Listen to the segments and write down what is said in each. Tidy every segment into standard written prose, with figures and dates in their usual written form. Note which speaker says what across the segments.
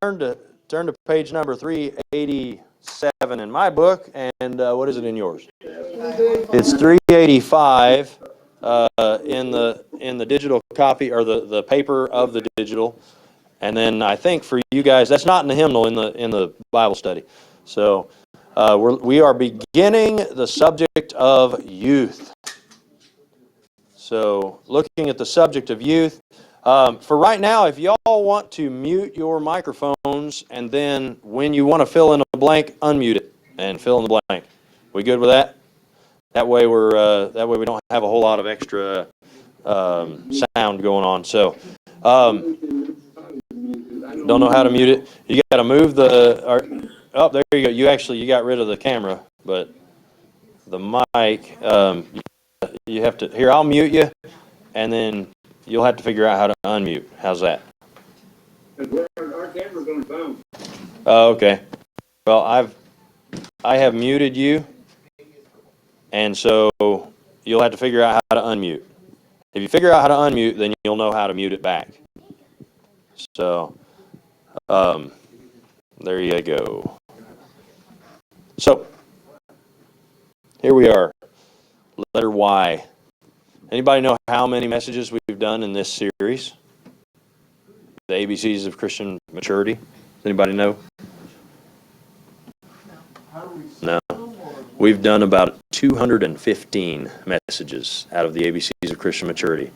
Speaker 1: turn to page number 387 in my book, and what is it in yours? It's 385 in the digital copy, or the paper of the digital. And then I think for you guys, that's not in the hymnal in the Bible study. So we are beginning the subject of youth. So looking at the subject of youth, for right now, if y'all want to mute your microphones, and then when you want to fill in a blank, unmute it and fill in the blank. We good with that? That way we don't have a whole lot of extra sound going on. So don't know how to mute it. You got to move oh, there you go. You got rid of the camera, but the mic, you have to, here, I'll mute you, and then you'll have to figure out how to unmute. How's that? Our camera's on phone. Oh, okay. Well, I have muted you, and so you'll have to figure out how to unmute. If you figure out how to unmute, then you'll know how to mute it back. So, there you go. So, here we are, letter Y. Anybody know how many messages we've done in this series? The ABCs of Christian Maturity? Anybody know? No. We've done about 215 messages out of the ABCs of Christian Maturity.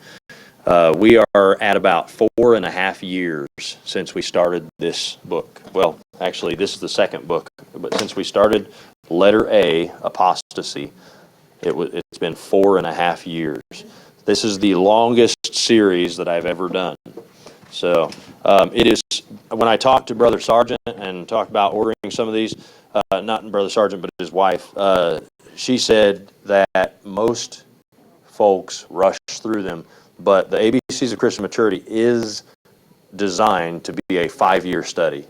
Speaker 1: We are at about 4.5 years since we started this book. Well, actually, this is the second book, but since we started letter A, apostasy, it's been 4.5 years. This is the longest series that I've ever done. So it is, when I talked to Brother Sargent and talked about ordering some of these, not Brother Sargent, but his wife, she said that most folks rush through them, but the ABCs of Christian Maturity is designed to be a 5-year study.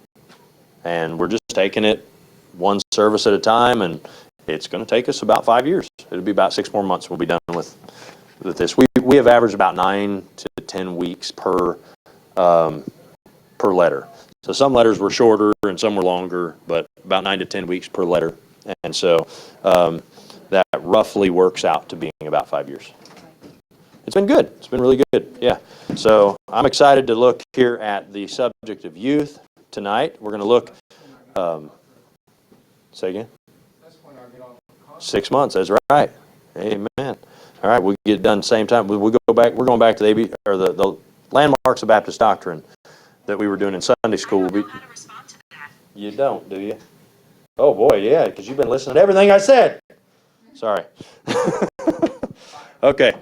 Speaker 1: And we're just taking it one service at a time, and it's going to take us about 5 years. It'll be about 6 more months we'll be done with this. We have averaged about 9 to 10 weeks per letter. So some letters were shorter and some were longer, but about 9 to 10 weeks per letter. And so that roughly works out to being about 5 years. It's been good. It's been really good. Yeah. So I'm excited to look here at the subject of youth tonight. We're going to look, say again? 6 months. That's right. Amen. All right. We get done same time. We go back. We're going back to the landmarks of Baptist doctrine that we were doing in Sunday school. I don't know how to respond to that. You don't, do you? Oh boy, yeah, because you've been listening to everything I said. Sorry. Okay.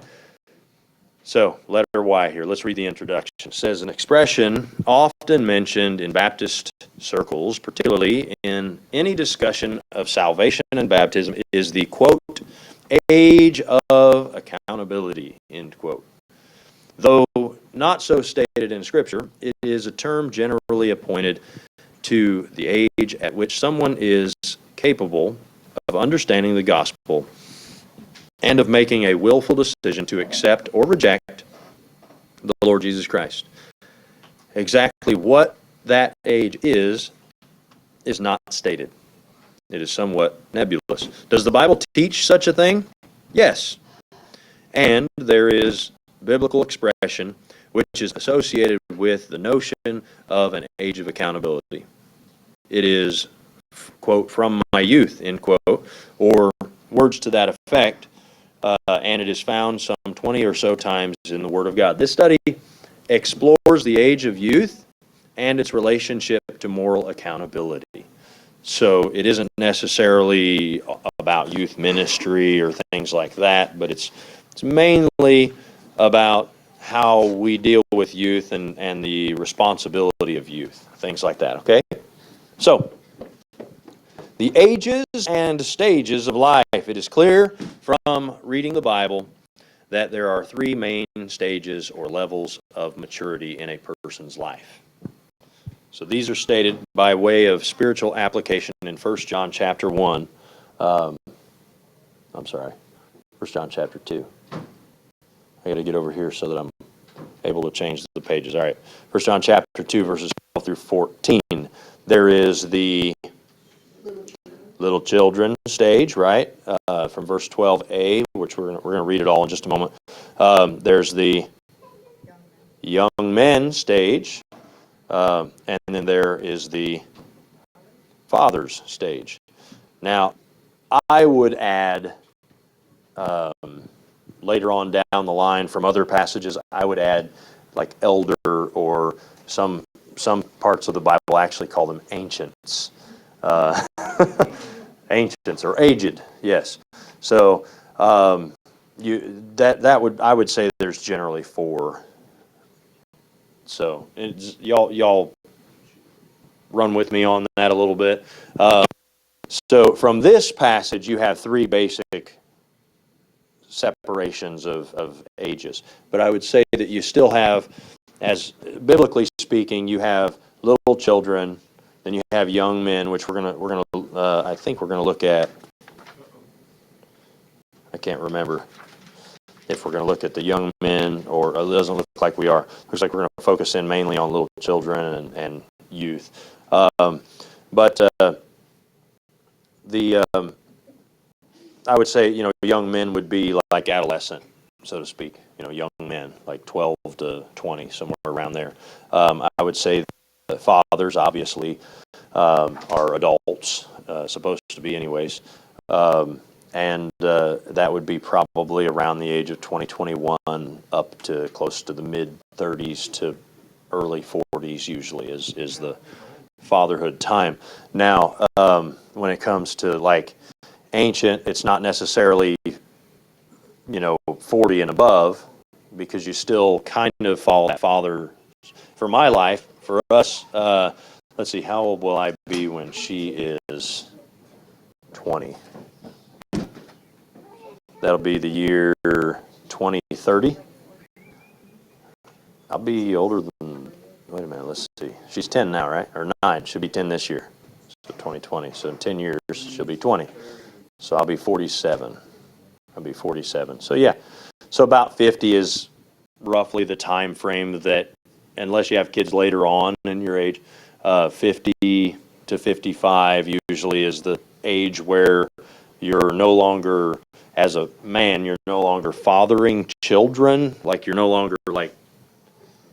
Speaker 1: So, letter Y here. Let's read the introduction. It says, an expression often mentioned in Baptist circles, particularly in any discussion of salvation and baptism, is the, quote, age of accountability, end quote. Though not so stated in Scripture, it is a term generally appointed to the age at which someone is capable of understanding the gospel and of making a willful decision to accept or reject the Lord Jesus Christ. Exactly what that age is not stated. It is somewhat nebulous. Does the Bible teach such a thing? Yes. And there is biblical expression which is associated with the notion of an age of accountability. It is, quote, from my youth, end quote, or words to that effect, and it is found some 20 or so times in the Word of God. This study explores the age of youth and its relationship to moral accountability. So it isn't necessarily about youth ministry or things like that, but it's mainly about how we deal with youth and the responsibility of youth, things like that, okay? So, the ages and stages of life. It is clear from reading the Bible that there are 3 main stages or levels of maturity in a person's life. So these are stated by way of spiritual application in 1 John chapter 1. 1 John chapter 2. I got to get over here so that I'm able to change the pages. All right. 1 John chapter 2, verses 12 through 14. There is the little children stage, right? From verse 12a, which we're going to read it all in just a moment. There's the young men stage, and then there is the fathers stage. Now, I would add later on down the line from other passages, I would add like elder, or some parts of the Bible actually call them ancients. Ancients or aged, yes. So I would say there's generally 4. So y'all run with me on that a little bit. So from this passage, you have 3 basic separations of ages. But I would say that you still have, as biblically speaking, you have little children, then you have young men, which I think we're gonna look at. I can't remember if we're going to look at the young men, or it doesn't look like we are. Looks like we're going to focus in mainly on little children and youth. But I would say, young men would be like adolescent, so to speak. Young men, like 12 to 20, somewhere around there. I would say the fathers, obviously, are adults, supposed to be anyways. And that would be probably around the age of 21 up to close to the mid-30s to early 40s usually is the fatherhood time. Now, when it comes to like ancient, it's not necessarily 40 and above, because you still kind of follow that father. For my life, for us, let's see, how old will I be when she is 20? That'll be the year 2030. I'll be older than, wait a minute, let's see. She's 10 now, right? Or 9. She'll be 10 this year. So 2020. So in 10 years, she'll be 20. So I'll be 47. So yeah. So about 50 is roughly the time frame that, unless you have kids later on in your age, 50 to 55 usually is the age where you're no longer, as a man, you're no longer fathering children. Like, you're no longer like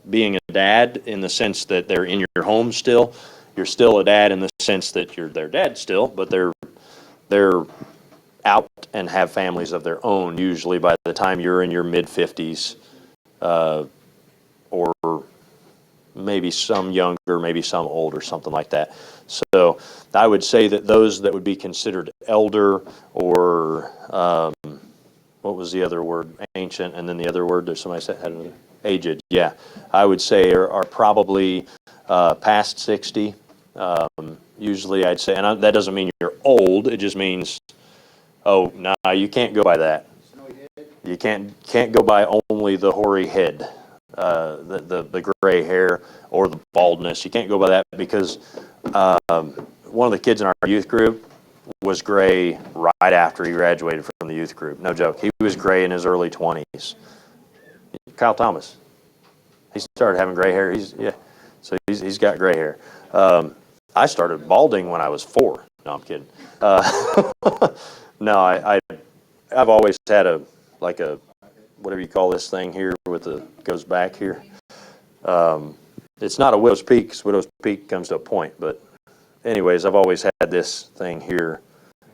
Speaker 1: being a dad in the sense that they're in your home still. You're still a dad in the sense that you're their dad still, but they're out and have families of their own usually by the time you're in your mid-50s, or maybe some younger, maybe some older, something like that. So I would say that those that would be considered elder, or what was the other word? Ancient, and then the other word that somebody said had another, aged. Yeah, I would say are probably past 60. Usually, I'd say, and that doesn't mean you're old. It just means, you can't go by that. You can't go by only the hoary head, the gray hair, or the baldness. You can't go by that, because one of the kids in our youth group was gray right after he graduated from the youth group. No joke. He was gray in his early 20s. Kyle Thomas. He started having gray hair. So he's got gray hair. I started balding when I was 4. No, I'm kidding. No, I've always had a whatever you call this thing here goes back here. It's not a widow's peak, because widow's peak comes to a point, but anyways, I've always had this thing here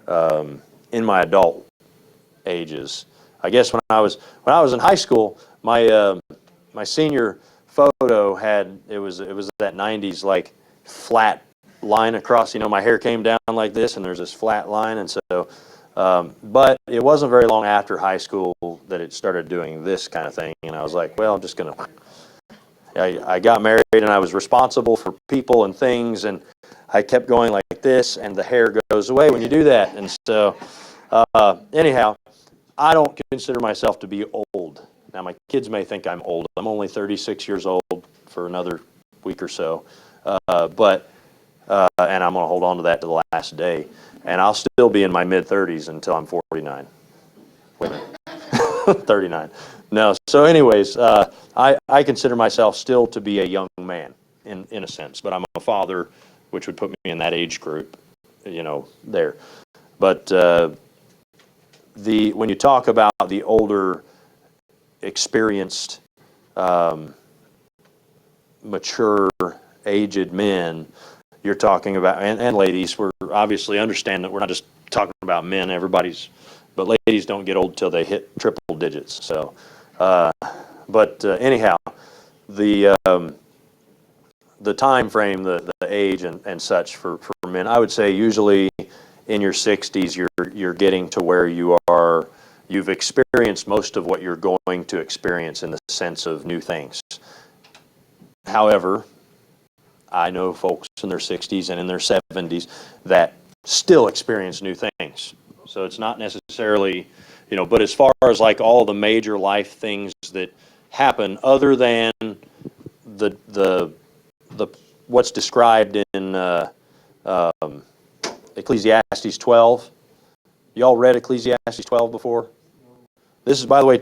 Speaker 1: in my adult ages. I guess when I was in high school, my senior photo it was that 90s like flat line across. My hair came down like this, and there's this flat line, and so. But it wasn't very long after high school that it started doing this kind of thing, and I was like, well, I'm just gonna. I got married, and I was responsible for people and things, and I kept going like this, and the hair goes away when you do that. And so, anyhow, I don't consider myself to be old. Now, my kids may think I'm old. I'm only 36 years old for another week or so, and I'm going to hold on to that to the last day. And I'll still be in my mid-30s until I'm 49. Wait a minute. 39. No. So anyways, I consider myself still to be a young man in a sense, but I'm a father, which would put me in that age group, there. But when you talk about the older, experienced, mature, aged men, you're talking about, and ladies, we're obviously understand that we're not just talking about men, but ladies don't get old till they hit triple digits. So, anyhow, the time frame, the age and such for men, I would say usually in your 60s, you're getting to where you've experienced most of what you're going to experience in the sense of new things. However, I know folks in their 60s and in their 70s that still experience new things. So it's not necessarily, but as far as like all the major life things that happen, other than the what's described in Ecclesiastes 12. Y'all read Ecclesiastes 12 before? This is, by the way,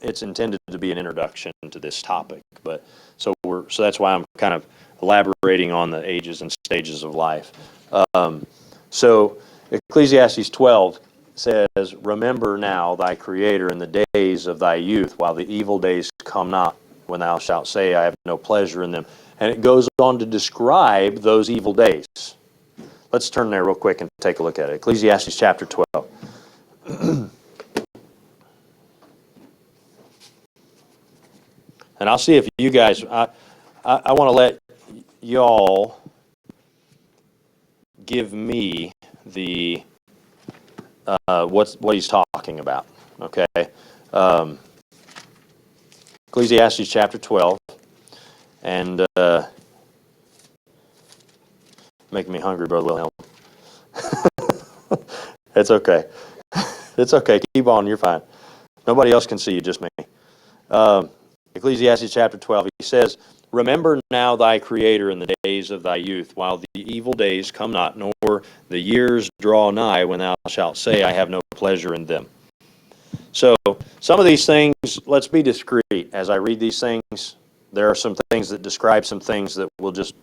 Speaker 1: it's intended to be an introduction to this topic, but so that's why I'm kind of elaborating on the ages and stages of life. So Ecclesiastes 12 says, "Remember now thy Creator in the days of thy youth, while the evil days come not, when thou shalt say, I have no pleasure in them." And it goes on to describe those evil days. Let's turn there real quick and take a look at it. Ecclesiastes chapter 12. And I'll see if you guys, I want to let y'all give me the, what he's talking about, okay? Ecclesiastes chapter 12, and making me hungry, Brother Wilhelm. It's okay. It's okay. Keep on. You're fine. Nobody else can see you, just me. Ecclesiastes chapter 12, he says, "Remember now thy Creator in the days of thy youth, while the evil days come not, nor the years draw nigh, when thou shalt say, I have no pleasure in them." So, some of these things, let's be discreet. As I read these things, there are some things that describe some things that we'll just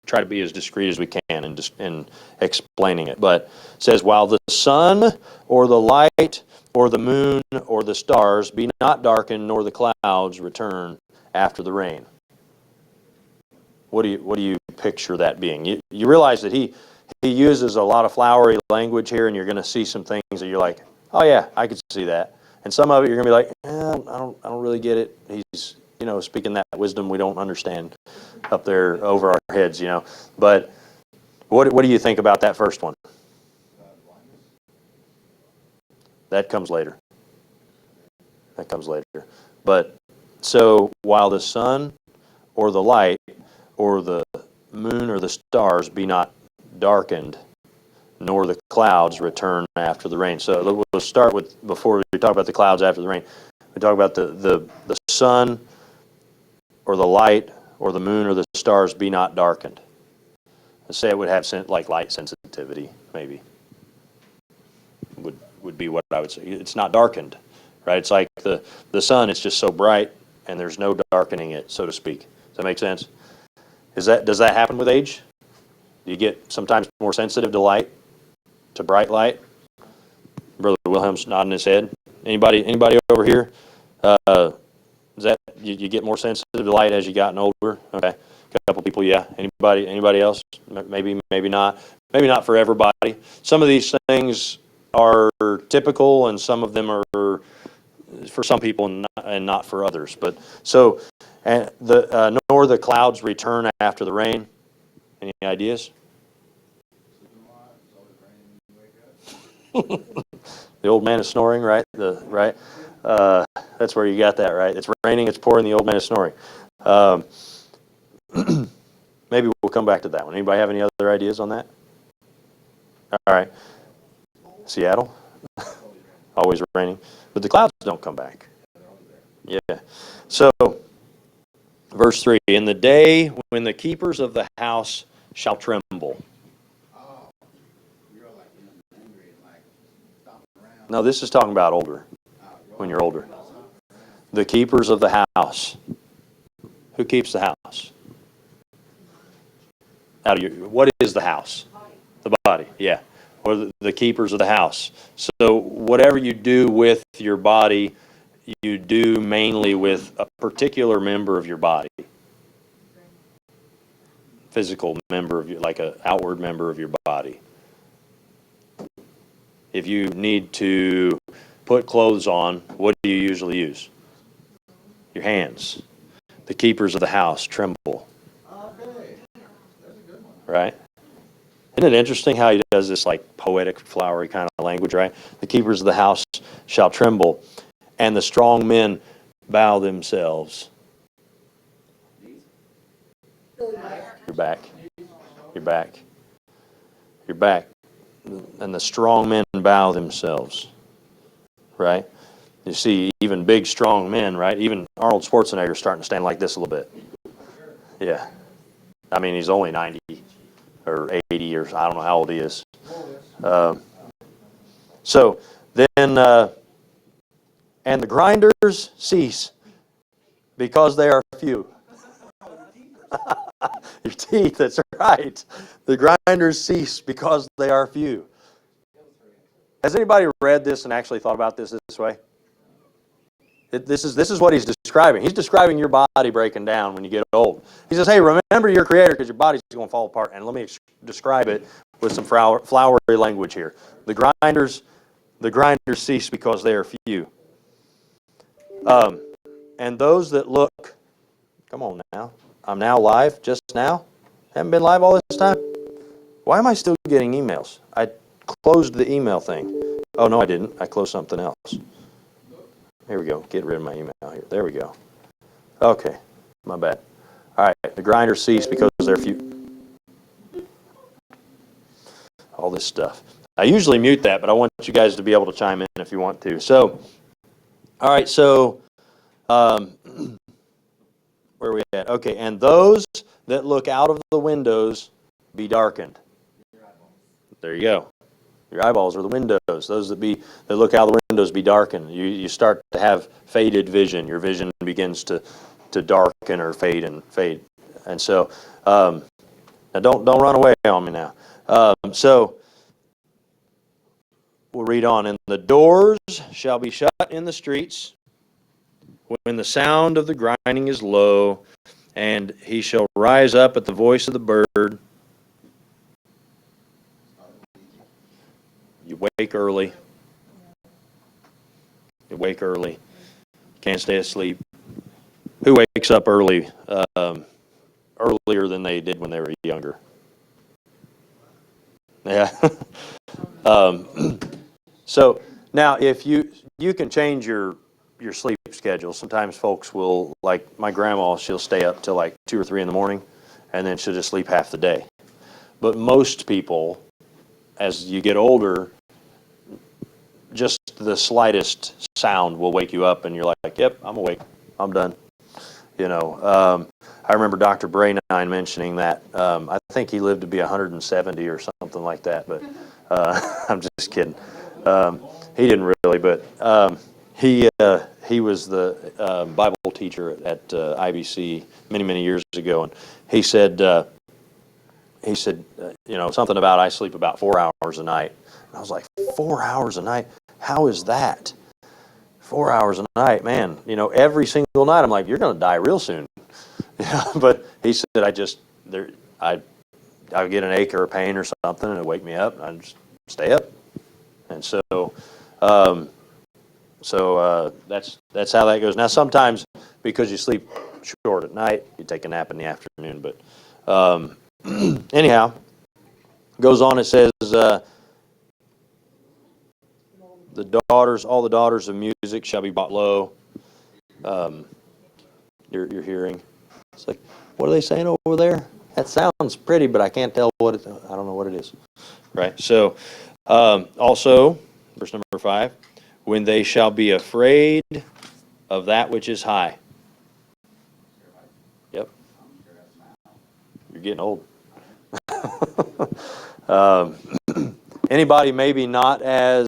Speaker 1: try to be as discreet as we can in explaining it. But it says, "While the sun or the light or the moon or the stars be not darkened, nor the clouds return after the rain." What do you picture that being? You realize that he uses a lot of flowery language here, and you're going to see some things that you're like, oh yeah, I could see that. And some of it you're going to be like, I don't really get it. He's speaking that wisdom we don't understand up there over our heads, But what do you think about that first one? That comes later. But so while the sun or the light or the moon or the stars be not darkened, nor the clouds return after the rain. So we'll start with, before we talk about the clouds after the rain, we talk about the sun or the light or the moon or the stars be not darkened. Let's say it would have like light sensitivity, maybe. Would be what I would say. It's not darkened, right? It's like the sun, it's just so bright, and there's no darkening it, so to speak. Does that make sense? Does that happen with age? Do you get sometimes more sensitive to light, to bright light? Brother Wilhelm's nodding his head. Anybody over here? Is that you get more sensitive to light as you gotten older? Okay, a couple people, yeah. Anybody else? Maybe not. Maybe not for everybody. Some of these things are typical, and some of them are for some people and not for others. But so, and nor the clouds return after the rain. Any ideas? The old man is snoring, right? That's where you got that, right? It's raining, it's pouring, the old man is snoring. Maybe we'll come back to that one. Anybody have any other ideas on that? All right. Seattle? Always raining. But the clouds don't come back. Yeah. So, verse 3, "In the day when the keepers of the house shall tremble." No, this is talking about older. when you're older? The keepers of the house. Who keeps the house? What is the house? The body, yeah. Or the keepers of the house. So whatever you do with your body, you do mainly with a particular member of your body. Physical member of like an outward member of your body. If you need to put clothes on, what do you usually use? Your hands. The keepers of the house tremble. Right? Isn't it interesting how he does this like poetic, flowery kind of language, right? The keepers of the house shall tremble, and the strong men bow themselves. You're back. You're back. You're back. And the strong men bow themselves. Right? You see, even big, strong men, right? Even Arnold Schwarzenegger is starting to stand like this a little bit. Yeah. I mean, he's only 90 or 80 or I don't know how old he is. So then, and the grinders cease because they are few. Your teeth, that's right. The grinders cease because they are few. Has anybody read this and actually thought about this way? This is what he's describing. He's describing your body breaking down when you get old. He says, hey, remember your Creator because your body's going to fall apart. And let me describe it with some flowery language here. The grinders cease because they are few. And those that look, come on now, I'm now live just now. Haven't been live all this time. Why am I still getting emails? I closed the email thing. Oh, no, I didn't. I closed something else. Here we go. Get rid of my email here. There we go. Okay. My bad. All right. The grinders cease because they're few. All this stuff. I usually mute that, but I want you guys to be able to chime in if you want to. So, all right. So, where are we at? Okay. And those that look out of the windows be darkened. There you go. Your eyeballs are the windows. Those that look out the windows be darkened. You start to have faded vision. Your vision begins to darken or fade. And so, now don't run away on me now. So we'll read on. And the doors shall be shut in the streets when the sound of the grinding is low, and he shall rise up at the voice of the bird. You wake early. You wake early. Can't stay asleep. Who wakes up early, earlier than they did when they were younger? Yeah. So now, if you can change your sleep schedule. Sometimes folks will, like my grandma, she'll stay up till like 2 or 3 in the morning, and then she'll just sleep half the day. But most people, as you get older, just the slightest sound will wake you up, and you're like, yep, I'm awake. I'm done. I remember Dr. Brainine mentioning that. I think he lived to be 170 or something like that, but I'm just kidding. He didn't really, but he was the Bible teacher at IBC many years ago, and he said something about I sleep about 4 hours a night. And I was like, 4 hours a night? How is that? 4 hours a night, man. Every single night I'm like, you're going to die real soon. But he said I'll get an ache or a pain or something, and it'll wake me up, and I just stay up. And so that's how that goes. Now, sometimes because you sleep short at night, you take a nap in the afternoon. But anyhow, goes on. It says all the daughters of music shall be brought low. You're hearing. It's like, what are they saying over there? That sounds pretty, but I can't tell I don't know what it is. Right. So, also, verse number 5, when they shall be afraid of that which is high. Yep. You're getting old. Anybody maybe not as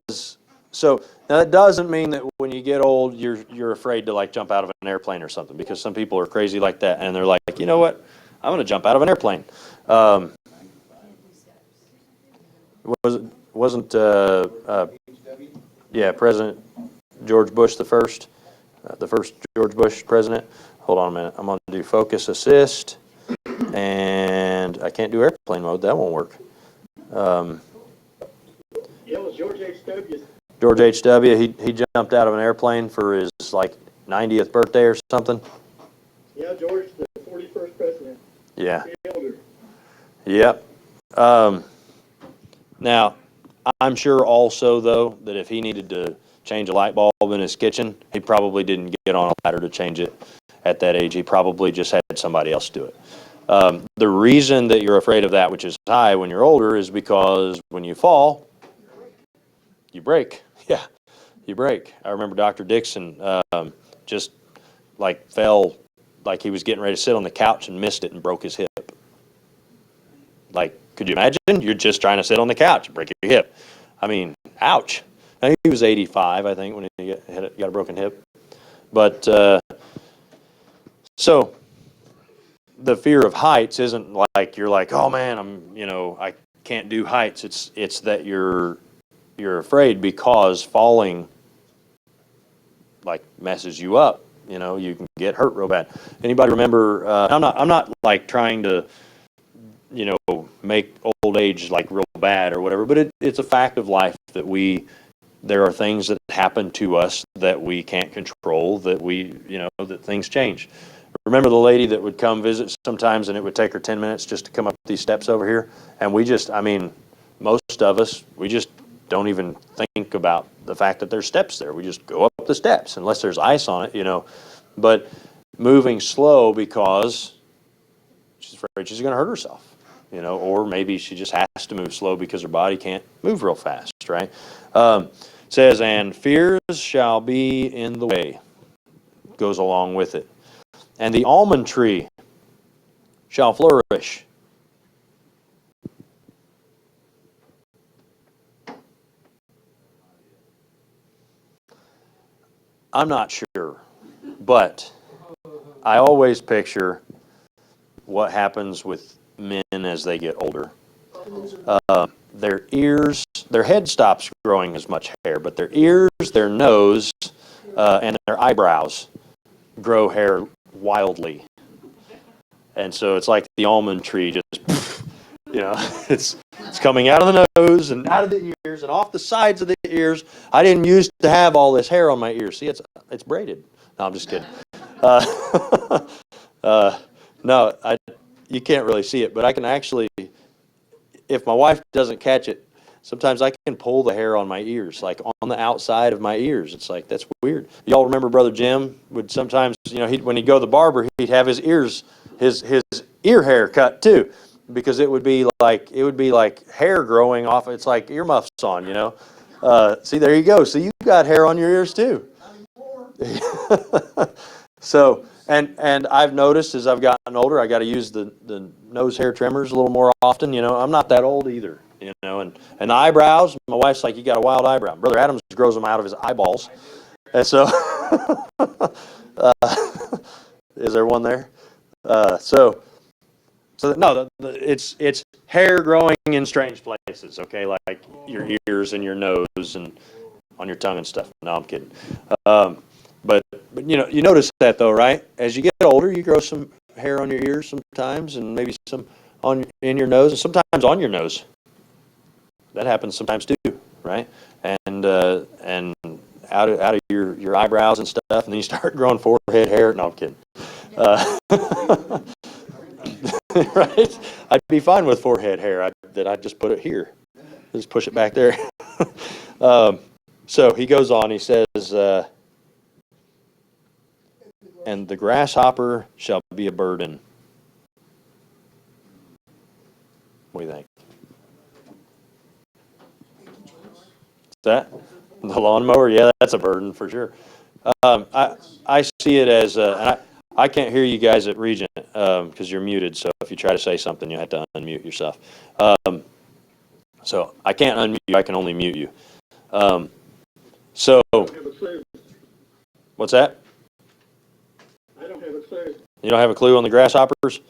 Speaker 1: So now that doesn't mean that when you get old, you're afraid to like jump out of an airplane or something, because some people are crazy like that, and they're like, you know what, I'm going to jump out of an airplane. Wasn't yeah, President George Bush the first George Bush president. Hold on a minute. I'm going to do focus assist, and I can't do airplane mode. That won't work.
Speaker 2: Yeah, it was George H.W.
Speaker 1: George H.W. He jumped out of an airplane for his like 90th birthday or something.
Speaker 2: Yeah, George, the 41st president.
Speaker 1: Yeah.
Speaker 2: Elder.
Speaker 1: Yep. Now, I'm sure also though that if he needed to change a light bulb in his kitchen, he probably didn't get on a ladder to change it at that age. He probably just had somebody else do it. The reason that you're afraid of that which is high when you're older is because when you fall, you break. Yeah, you break. I remember Dr. Dixon just like fell, like he was getting ready to sit on the couch and missed it and broke his hip. Like, could you imagine? You're just trying to sit on the couch and break your hip. I mean, ouch. I think he was 85, I think, when he got a broken hip. But so the fear of heights isn't like you're like, oh man, I can't do heights. It's that you're afraid because falling like messes you up. You can get hurt real bad. Anybody remember? I'm not like trying to make old age like real bad or whatever, but it's a fact of life that there are things that happen to us that we can't control, that that things change. Remember the lady that would come visit sometimes and it would take her 10 minutes just to come up these steps over here? And most of us, we just don't even think about the fact that there's steps there. We just go up the steps unless there's ice on it, but moving slow because she's afraid she's going to hurt herself. Or maybe she just has to move slow because her body can't move real fast, right? Says, and fears shall be in the way, goes along with it. And the almond tree shall flourish. I'm not sure, but I always picture what happens with men as they get older. Their head stops growing as much hair, but their ears, their nose, and their eyebrows grow hair wildly. And so it's like the almond tree just, it's coming out of the nose and out of the ears and off the sides of the ears. I didn't used to have all this hair on my ears. See, it's braided. No, I'm just kidding. No, you can't really see it, but I can actually, if my wife doesn't catch it, sometimes I can pull the hair on my ears, like on the outside of my ears. It's like, that's weird. Y'all remember Brother Jim would sometimes, when he'd go to the barber, he'd have his ears, his ear hair cut too, because it would be like hair growing off. It's like earmuffs on, See, there you go. So you've got hair on your ears too. So, and I've noticed as I've gotten older, I got to use the nose hair trimmers a little more often. I'm not that old either. And the eyebrows, my wife's like, you got a wild eyebrow. Brother Adams grows them out of his eyeballs. And so, is there one there? So no, it's hair growing in strange places, okay? Like your ears and your nose and on your tongue and stuff. No, I'm kidding. But you notice that though, right? As you get older, you grow some hair on your ears sometimes, and maybe some in your nose, and sometimes on your nose. That happens sometimes too, right? And out of your eyebrows and stuff, and then you start growing forehead hair. No, I'm kidding. Right? I'd be fine with forehead hair. I'd just put it here, just push it back there. So he goes on. He says, and the grasshopper shall be a burden. What do you think? That the lawnmower? Yeah, that's a burden for sure. I see it as, and I can't hear you guys at Regent because you're muted. So if you try to say something, you have to unmute yourself. So I can't unmute you. I can only mute you. So,
Speaker 2: I don't have a clue.
Speaker 1: what's that?
Speaker 2: I don't have a clue.
Speaker 1: You don't have a clue on the grasshoppers?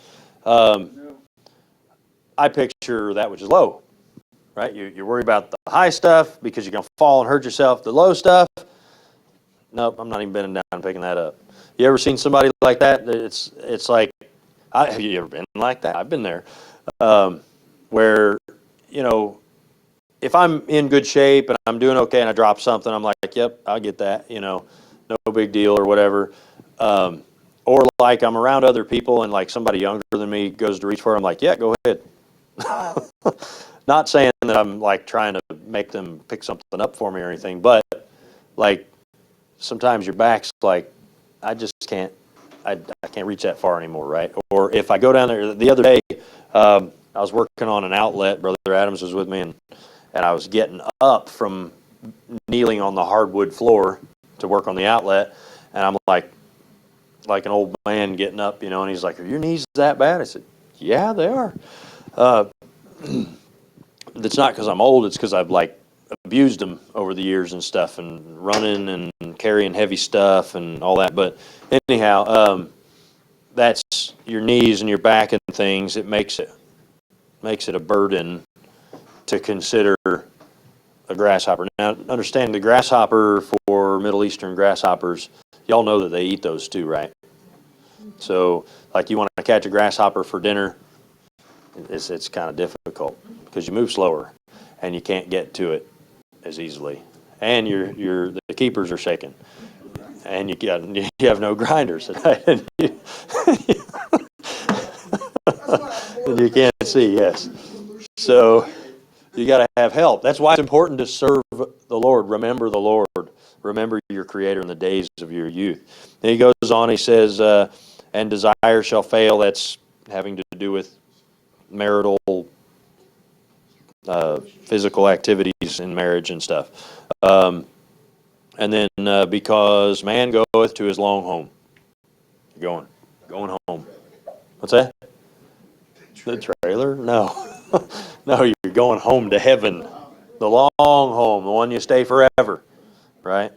Speaker 2: No.
Speaker 1: I picture that which is low, right? You're worried about the high stuff because you're going to fall and hurt yourself. The low stuff, nope, I'm not even bending down and picking that up. You ever seen somebody like that? It's like, have you ever been like that? I've been there, where, you know, if I'm in good shape and I'm doing okay and I drop something, I'm like, yep, I'll get that, you know, no big deal or whatever. Or like I'm around other people and like somebody younger than me goes to reach for it, I'm like, yeah, go ahead. Not saying that I'm like trying to make them pick something up for me or anything, but like sometimes your back's like, I just can't, I can't reach that far anymore, right? Or if I go down there, the other day, I was working on an outlet, Brother Adams was with me, and I was getting up from kneeling on the hardwood floor to work on the outlet, and I'm like an old man getting up, you know, and he's like, are your knees that bad? I said, yeah, they are. It's not because I'm old, it's because I've like abused them over the years and stuff, and running and carrying heavy stuff and all that. But anyhow, that's your knees and your back and things. It makes it a burden to consider a grasshopper. Now, understand the grasshopper for Middle Eastern grasshoppers, y'all know that they eat those too, right? So, like, you want to catch a grasshopper for dinner, it's kind of difficult because you move slower and you can't get to it as easily, and the keepers are shaking, and you have no grinders, and you can't see. Yes, so you got to have help. That's why it's important to serve the Lord. Remember the Lord. Remember your Creator in the days of your youth. Then he goes on. He says, "And desire shall fail." That's having to do with marital, physical activities in marriage and stuff. And then because man goeth to his long home. Going home. What's that? The trailer? No. No, you're going home to heaven. The long home, the one you stay forever, right?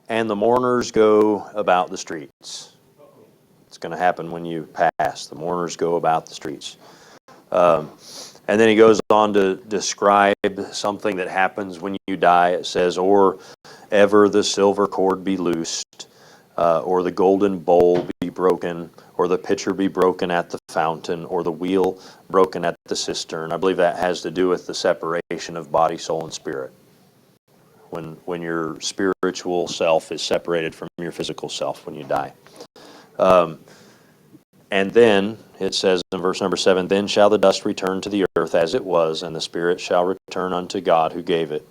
Speaker 1: And the mourners go about the streets. It's going to happen when you pass. The mourners go about the streets. And then he goes on to describe something that happens when you die. It says, or ever the silver cord be loosed, or the golden bowl be broken, or the pitcher be broken at the fountain, or the wheel broken at the cistern. I believe that has to do with the separation of body, soul, and spirit. When your spiritual self is separated from your physical self when you die. And then it says in verse number 7, then shall the dust return to the earth as it was, and the spirit shall return unto God who gave it.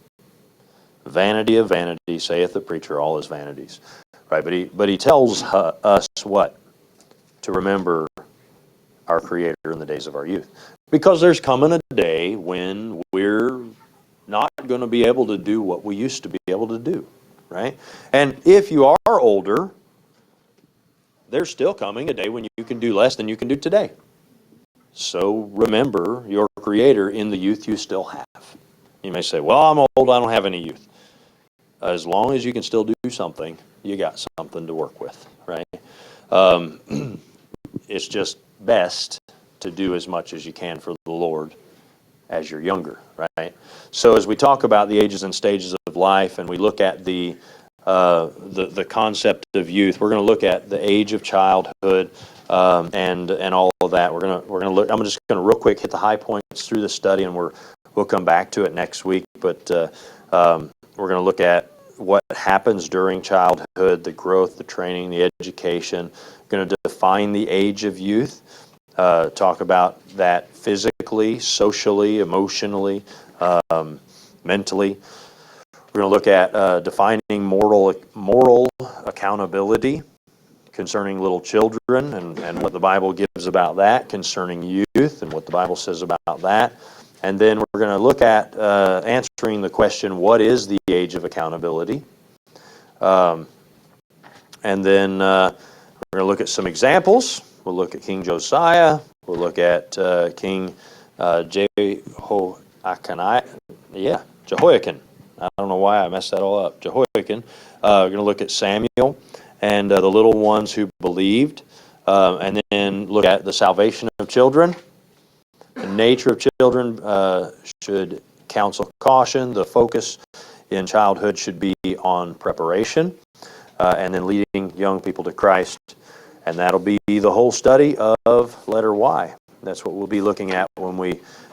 Speaker 1: Vanity of vanity, saith the preacher, all is vanities. Right, but he tells us what? To remember our Creator in the days of our youth. Because there's coming a day when we're not going to be able to do what we used to be able to do, right? And if you are older, there's still coming a day when you can do less than you can do today. So remember your Creator in the youth you still have. You may say, well, I'm old, I don't have any youth. As long as you can still do something, you got something to work with, right? It's just best to do as much as you can for the Lord as you're younger, right? So as we talk about the ages and stages of life, and we look at the concept of youth, we're going to look at the age of childhood and all of that. We're gonna look. I'm just going to real quick hit the high points through the study, and we'll come back to it next week. But we're going to look at what happens during childhood, the growth, the training, the education. We're going to define the age of youth. Talk about that physically, socially, emotionally, mentally. We're going to look at defining moral accountability concerning little children and what the Bible gives about that, concerning youth and what the Bible says about that. And then we're going to look at answering the question, what is the age of accountability? And then we're going to look at some examples. We'll look at King Josiah. We'll look at King Jehoiakim. I don't know why I messed that all up. Jehoiakim. We're going to look at Samuel and the little ones who believed, and then look at the salvation of children. The nature of children should counsel caution. The focus in childhood should be on preparation, and then leading young people to Christ. And that'll be the whole study of letter Y. That's what we'll be looking at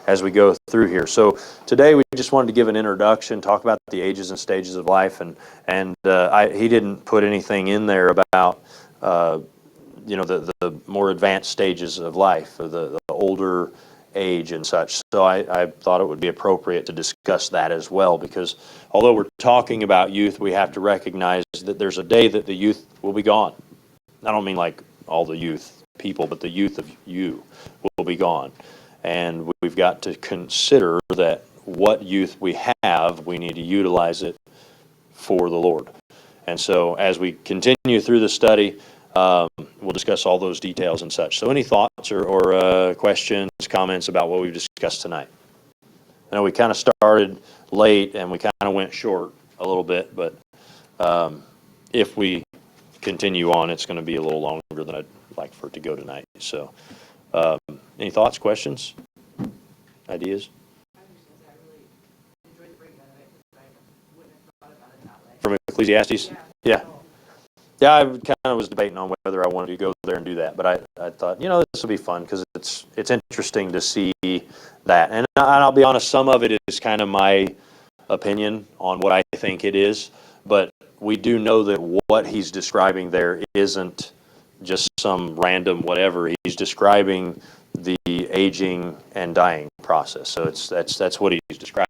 Speaker 1: as we go through here. So today we just wanted to give an introduction, talk about the ages and stages of life, and he didn't put anything in there about the more advanced stages of life, the older age and such. So I thought it would be appropriate to discuss that as well, because although we're talking about youth, we have to recognize that there's a day that the youth will be gone. I don't mean like all the youth people, but the youth of you will be gone. And we've got to consider that what youth we have, we need to utilize it for the Lord. And so as we continue through the study, we'll discuss all those details and such. So any thoughts or questions, comments about what we've discussed tonight? I know we kind of started late and we kind of went short a little bit, but if we continue on, it's going to be a little longer than I'd like for it to go tonight. So any thoughts, questions, ideas?
Speaker 3: I was just gonna say, I really enjoyed the breakdown of it, because I wouldn't have thought about it that way.
Speaker 1: From Ecclesiastes? Yeah. Yeah, I kind of was debating on whether I wanted to go there and do that, but I thought, this will be fun because it's interesting to see that. And I'll be honest, some of it is kind of my opinion on what I think it is, but we do know that what he's describing there isn't just some random whatever. He's describing the aging and dying process. So that's what he's describing.